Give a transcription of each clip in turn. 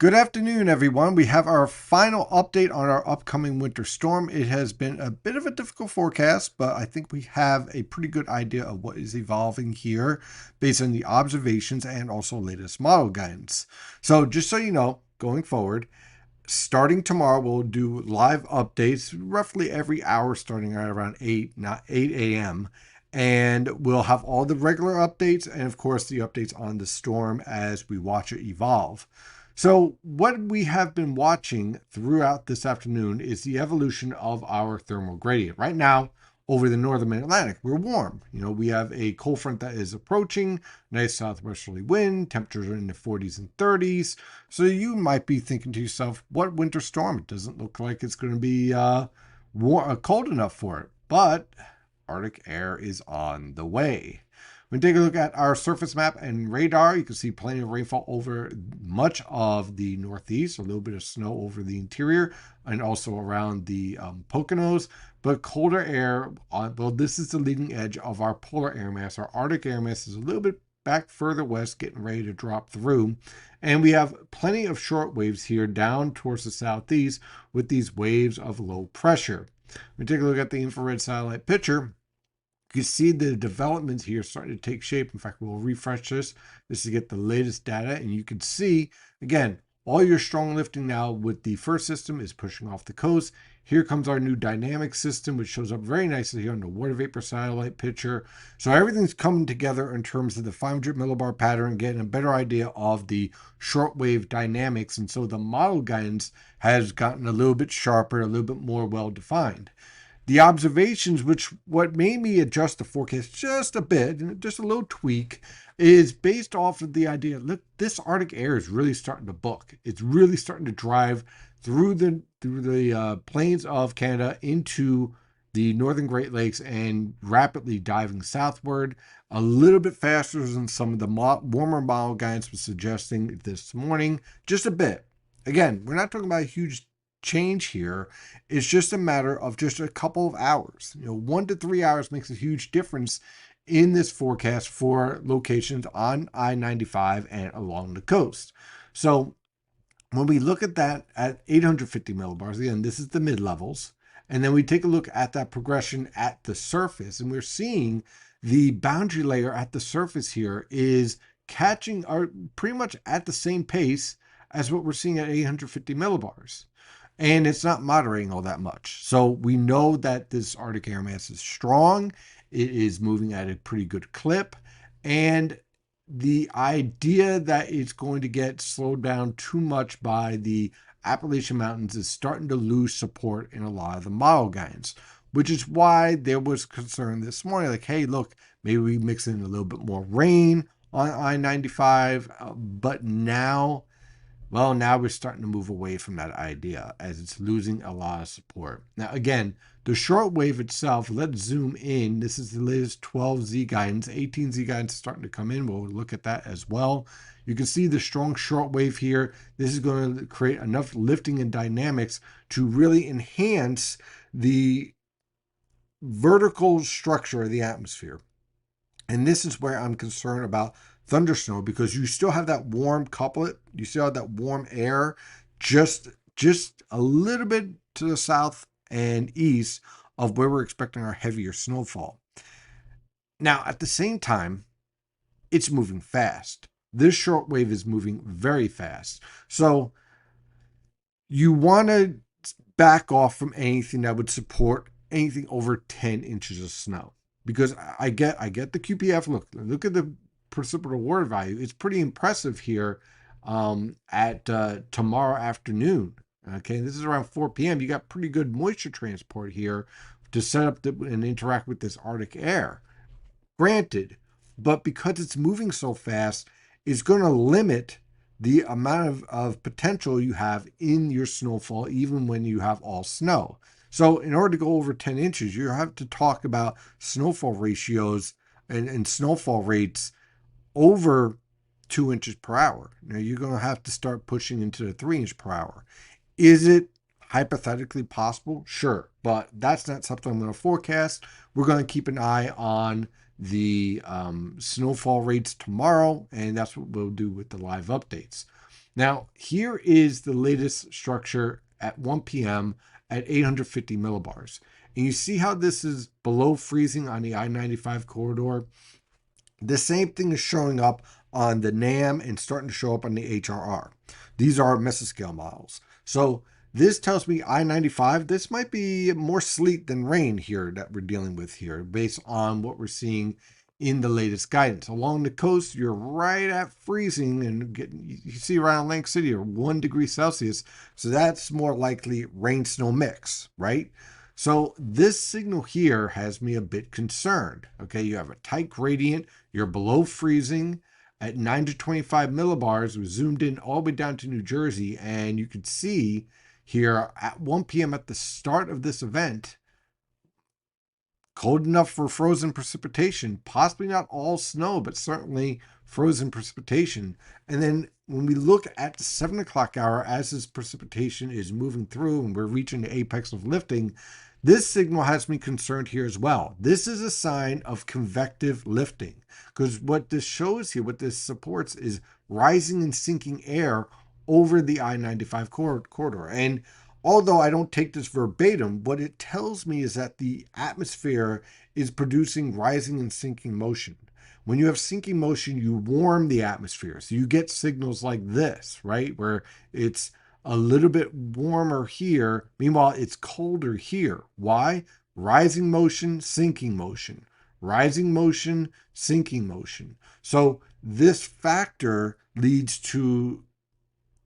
Good afternoon, everyone. We have our final update on our upcoming winter storm. It has been a bit of a difficult forecast, but I think we have a pretty good idea of what is evolving here based on the observations and also latest model guidance. So just so you know, going forward, starting tomorrow, we'll do live updates roughly every hour starting at around 8 a.m. And we'll have all the regular updates and, of course, the updates on the storm as we watch it evolve. So what we have been watching throughout this afternoon is the evolution of our thermal gradient. Right now, over the northern mid-Atlantic, we're warm. We have a cold front that is approaching, nice southwesterly wind, temperatures are in the 40s and 30s. So you might be thinking to yourself, what winter storm? It doesn't look like it's going to be cold enough for it. But Arctic air is on the way. When you take a look at our surface map and radar, you can see plenty of rainfall over much of the Northeast, a little bit of snow over the interior and also around the Poconos, but colder air, well, this is the leading edge of our polar air mass. Our Arctic air mass is a little bit back further west, getting ready to drop through. And we have plenty of short waves here down towards the southeast with these waves of low pressure. When you take a look at the infrared satellite picture, you can see the developments here starting to take shape. In fact, we'll refresh this to get the latest data. And you can see, again, all your strong lifting now with the first system is pushing off the coast. Here comes our new dynamic system, which shows up very nicely here on the water vapor satellite picture. So everything's coming together in terms of the 500 millibar pattern, getting a better idea of the shortwave dynamics. And so the model guidance has gotten a little bit sharper, a little bit more well-defined. The observations, what made me adjust the forecast just a bit, just a little tweak, is based off of the idea, look, this Arctic air is really starting to book. It's really starting to drive through the plains of Canada into the northern Great Lakes and rapidly diving southward a little bit faster than some of the warmer model guidance was suggesting this morning, just a bit. Again, we're not talking about a huge change here. It's just a matter of just a couple of hours. 1 to 3 hours makes a huge difference in this forecast for locations on I-95 and along the coast. So when we look at that at 850 millibars, again, this is the mid-levels, and then we take a look at that progression at the surface, and we're seeing the boundary layer at the surface here is catching pretty much at the same pace as what we're seeing at 850 millibars. And it's not moderating all that much. So we know that this Arctic air mass is strong. It is moving at a pretty good clip. And the idea that it's going to get slowed down too much by the Appalachian Mountains is starting to lose support in a lot of the model guidance, which is why there was concern this morning, like, hey, look, maybe we mix in a little bit more rain on I-95, but now we're starting to move away from that idea as it's losing a lot of support. Now, again, the shortwave itself, let's zoom in. This is the latest 12Z guidance. 18Z guidance is starting to come in. We'll look at that as well. You can see the strong shortwave here. This is going to create enough lifting and dynamics to really enhance the vertical structure of the atmosphere. And this is where I'm concerned about thundersnow, because you still have that warm couplet, you still have that warm air just a little bit to the south and east of where we're expecting our heavier snowfall. Now, at the same time, it's moving fast. This short wave is moving very fast. So you want to back off from anything that would support anything over 10 inches of snow. Because I get the QPF. Look at the precipitable water value. It's pretty impressive here at tomorrow afternoon. Okay, this is around 4 p.m. You got pretty good moisture transport here to set up and interact with this Arctic air. Granted, but because it's moving so fast, it's going to limit the amount of potential you have in your snowfall, even when you have all snow. So in order to go over 10 inches, you have to talk about snowfall ratios and snowfall rates over 2 inches per hour. Now you're going to have to start pushing into the 3 inch per hour. Is it hypothetically possible? Sure, but that's not something I'm going to forecast. We're going to keep an eye on the snowfall rates tomorrow, and that's what we'll do with the live updates. Now, here is the latest structure at 1 p.m. at 850 millibars. And you see how this is below freezing on the I-95 corridor? The same thing is showing up on the NAM and starting to show up on the HRR. These are mesoscale models. So this tells me I-95, this might be more sleet than rain here that we're dealing with here based on what we're seeing in the latest guidance. Along the coast, you're right at freezing, and you see around Atlantic City are 1 degree Celsius. So that's more likely rain snow mix, right? So this signal here has me a bit concerned. Okay, you have a tight gradient, you're below freezing at 9 to 25 millibars. We zoomed in all the way down to New Jersey, and you could see here at 1 p.m. at the start of this event, cold enough for frozen precipitation, possibly not all snow, but certainly frozen precipitation. And then when we look at the 7 o'clock hour, as this precipitation is moving through and we're reaching the apex of lifting, this signal has me concerned here as well. This is a sign of convective lifting, because what this shows here, what this supports, is rising and sinking air over the I-95 corridor. And although I don't take this verbatim, what it tells me is that the atmosphere is producing rising and sinking motion. When you have sinking motion, you warm the atmosphere. So you get signals like this, right? Where it's a little bit warmer here. Meanwhile, it's colder here. Why? Rising motion, sinking motion. Rising motion, sinking motion. So this factor leads to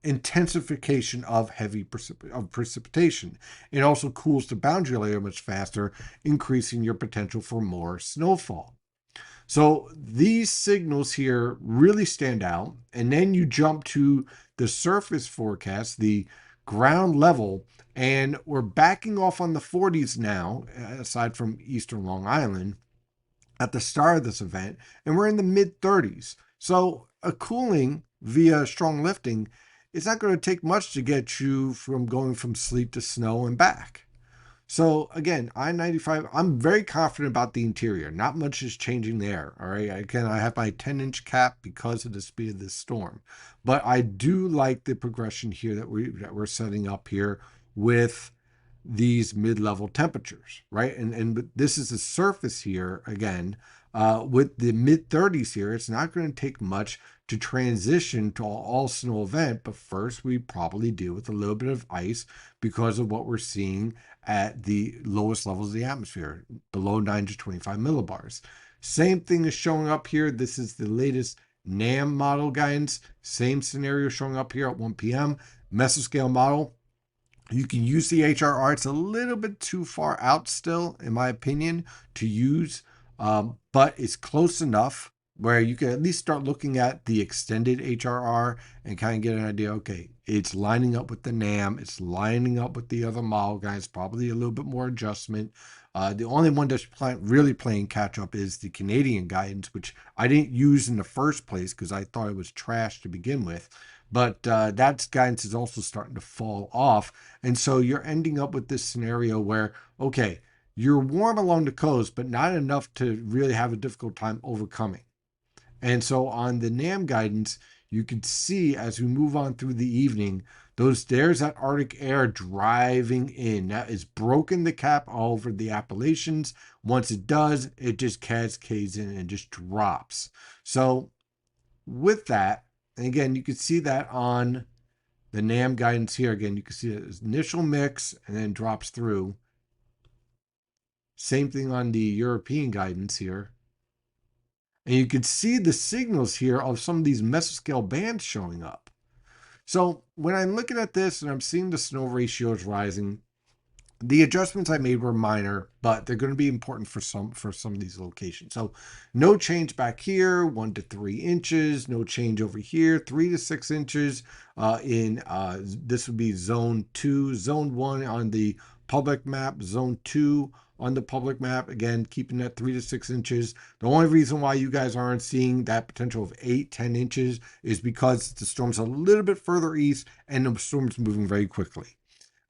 intensification of heavy precipitation. It also cools the boundary layer much faster, increasing your potential for more snowfall. So these signals here really stand out. And then you jump to the surface forecast, the ground level, and we're backing off on the 40s now, aside from Eastern Long Island, at the start of this event, and we're in the mid 30s. So a cooling via strong lifting, it's not going to take much to get you from going from sleet to snow and back. So again, I-95, I'm very confident about the interior. Not much is changing there. All right. Again, I have my 10-inch cap because of the speed of this storm. But I do like the progression here that we're setting up here with these mid-level temperatures, right? And this is the surface here again. With the mid 30s here, it's not going to take much to transition to all snow event, but first we probably deal with a little bit of ice because of what we're seeing at the lowest levels of the atmosphere, below 9 to 25 millibars. Same thing is showing up here. This is the latest NAM model guidance. Same scenario showing up here at 1 p.m. Mesoscale model. You can use the HRR. It's a little bit too far out still, in my opinion, to use, but it's close enough where you can at least start looking at the extended HRR and kind of get an idea, okay, it's lining up with the NAM, it's lining up with the other model guys, probably a little bit more adjustment. The only one that's really playing catch up is the Canadian guidance, which I didn't use in the first place because I thought it was trash to begin with. But that guidance is also starting to fall off. And so you're ending up with this scenario where, okay, you're warm along the coast, but not enough to really have a difficult time overcoming. And so on the NAM guidance, you can see as we move on through the evening, there's that Arctic air driving in. That is broken the cap all over the Appalachians. Once it does, it just cascades in and just drops. So with that, and again, you can see that on the NAM guidance here. Again, you can see the initial mix and then drops through. Same thing on the European guidance here. And you can see the signals here of some of these mesoscale bands showing up. So when I'm looking at this and I'm seeing the snow ratios rising, the adjustments I made were minor, but they're going to be important for some of these locations. So no change back here, 1 to 3 inches. No change over here, 3 to 6 inches. This would be zone 2, zone 1 on the public map, zone 2 on the public map. Again, keeping that 3 to 6 inches. The only reason why you guys aren't seeing that potential of 8, 10 inches is because the storm's a little bit further east and the storm's moving very quickly.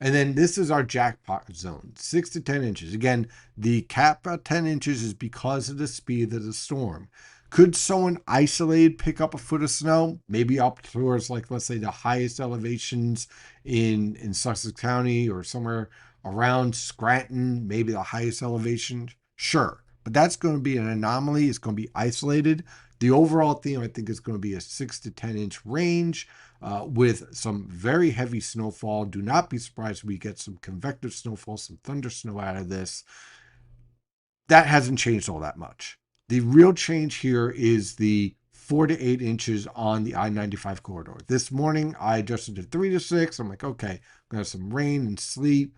And then this is our jackpot zone, 6 to 10 inches. Again, the cap at 10 inches is because of the speed of the storm. Could someone isolated pick up a foot of snow? Maybe up towards, like, let's say the highest elevations in Sussex County or somewhere around Scranton, maybe the highest elevation. Sure. But that's going to be an anomaly. It's going to be isolated. The overall theme, I think, is going to be a 6 to 10 inch range with some very heavy snowfall. Do not be surprised if we get some convective snowfall, some thunder snow out of this. That hasn't changed all that much. The real change here is the 4 to 8 inches on the I-95 corridor. This morning, I adjusted to 3 to 6. I'm like, okay, I'm going to have some rain and sleet.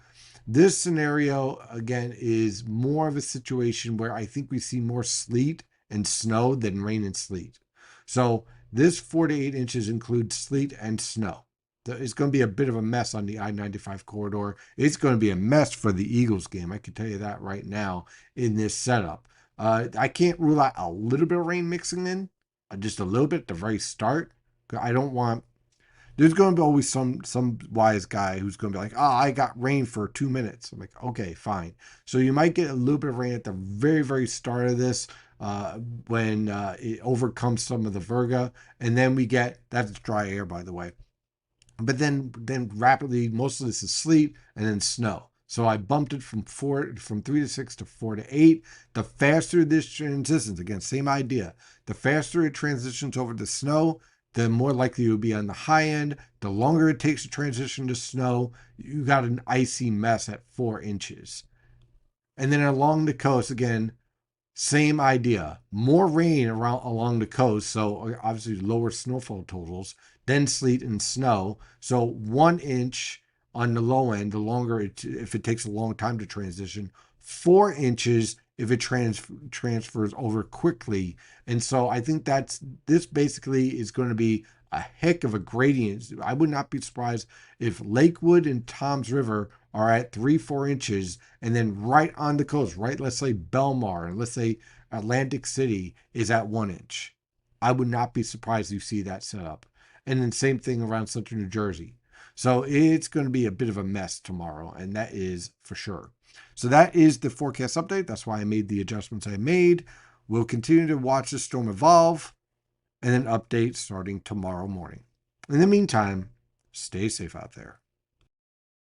This scenario, again, is more of a situation where I think we see more sleet and snow than rain and sleet. So this 4 to 8 inches includes sleet and snow. It's going to be a bit of a mess on the I-95 corridor. It's going to be a mess for the Eagles game. I can tell you that right now in this setup. I can't rule out a little bit of rain mixing in, just a little bit at the very start. I don't want. There's going to be always some wise guy who's going to be like, "Oh, I got rain for 2 minutes." I'm like, "Okay, fine." So you might get a little bit of rain at the very very start of this when it overcomes some of the Virga, and then we get that's dry air, by the way. But then rapidly, most of this is sleet and then snow. So I bumped it from 3 to 6 to 4 to 8. The faster this transitions, again, same idea. The faster it transitions over to snow, the more likely you'll be on the high end. The longer it takes to transition to snow, you got an icy mess at 4 inches. And then along the coast, again, same idea. More rain around along the coast, so obviously lower snowfall totals, then sleet and snow. So 1 inch on the low end, the longer if it takes a long time to transition. 4 inches if it transfers over quickly. And so I think this basically is going to be a heck of a gradient. I would not be surprised if Lakewood and Toms River are at 3-4 inches, and then right on the coast, right? Let's say Belmar and let's say Atlantic City is at 1 inch. I would not be surprised if you see that set up. And then same thing around central New Jersey. So it's going to be a bit of a mess tomorrow, and that is for sure. So that is the forecast update. That's why I made the adjustments I made. We'll continue to watch the storm evolve and then update starting tomorrow morning. In the meantime, stay safe out there.